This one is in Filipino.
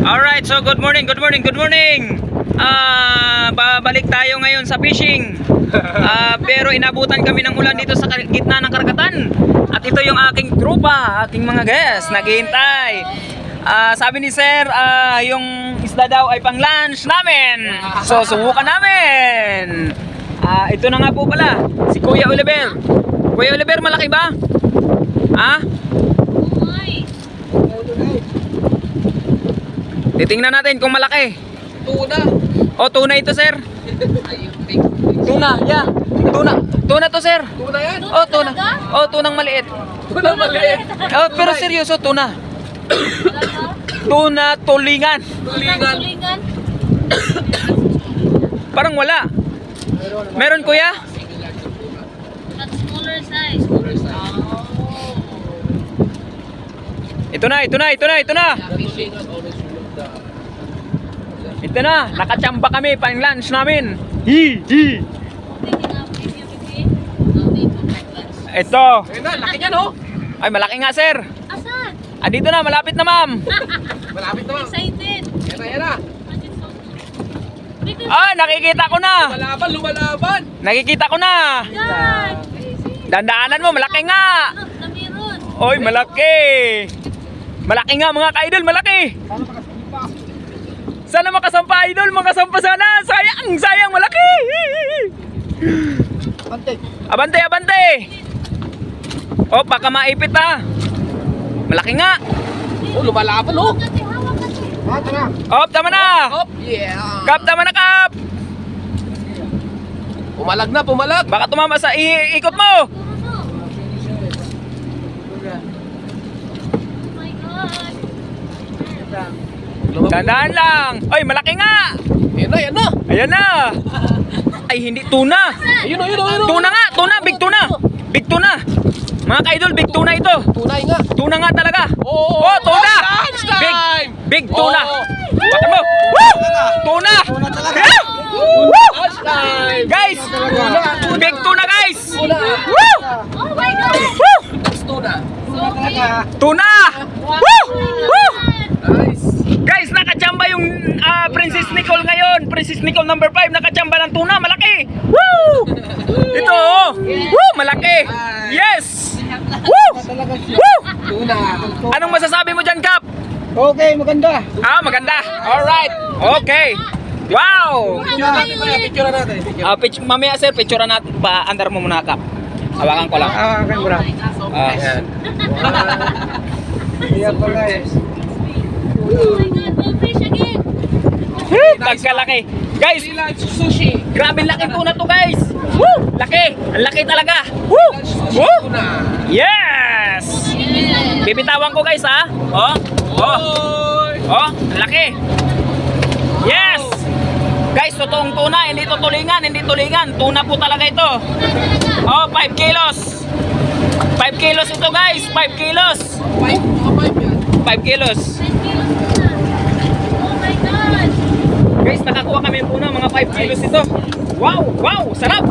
Alright, so good morning. Babalik tayo ngayon sa fishing. Pero inabutan kami ng ulan dito sa gitna ng karagatan. At ito yung aking tropa, aking mga guests, naghihintay. Sabi ni Sir, yung isda daw ay pang lunch namin. So subukan namin. Ito na nga po pala, si Kuya Oliver. Kuya Oliver, malaki ba? Ha? Titingnan natin kung malaki. Tuna. Oh, tuna ito, sir. Tuna, yeah. Tuna to, sir. Tuna yan? Oh, tuna. Oh, tunang maliit. Tuna maliit. Oh, pero seryoso, tuna. Tuna tulingan. Tulingan. Parang wala. Meron, kuya? But smaller size. Ito na. Ito na, nakachamba kami pang lunch namin. Ito. Ayun na, laki niya no? Ay, malaki nga, sir. Asan? Dito na, malapit na, ma'am. Malapit naman. Excited. Yan na. Nakikita ko na. Lumalaban. Nakikita ko na. God! Dandaanan mo, malaki nga. Look, nameron. Oy, malaki. Malaki nga, mga ka-idol, malaki. Sana makasampa, idol, makasampa sana. Sayang, malaki. Abante. Oh, baka maipit ha. Malaki nga. Oh, lumalaban oh. Hawak kasi. Oh, tama na. Hop, yeah. Kap, tama na, Kap. Pumalag. Baka tumama sa ikot mo. Oh my God. Tandaan lang. Oy, malaki nga. Yan na. Ayan na. Ay, hindi tuna. Ayun. Tuna nga, big tuna. Mga ka-idol, big tuna ito. Tunay nga. Tuna nga talaga. Oh, tuna. lunch time. Big tuna. Oh. Bakit mo? Woo! Tuna. Yeah! Woo! Lunch time. Guys, big tuna, guys. Tuna. Woo! Oh my God. Woo! Tuna. Tuna. Woo! Woo! Nice. Guys, nakachamba yung Princess Nicole ngayon. Princess Nicole number 5, nakachamba ng tuna, malaki. Woo! Ito, oh. Woo, malaki. Yes. Woo! Woo! Tuna. Anong masasabi mo dyan, Kap? Okay, maganda. Maganda. Alright. Okay. Wow! Picture natin. Mamaya, sir, picturean natin. Pa-andar mo muna, Kap. Hawakan ko lang. Kan bro. Ayan. Iya pala eh. Oh my God. Go fish again. Pagkalaki. Guys, Sushi. grabe laki tuna to, guys. Woo! Laki. Ang laki talaga. Woo! Woo! Tuna. Yes! Bibitawan ko, guys, ha? Oh. Ang laki. Yes! Guys, totoong tuna, hindi to tulingan. Tuna po talaga ito. 5 kilos. 5 kilos ito, guys. 5 kilos. 5 kilos. Oh my God. Guys, nakakuha kami ng tuna, mga 5 kilos ito. Wow! Sarap!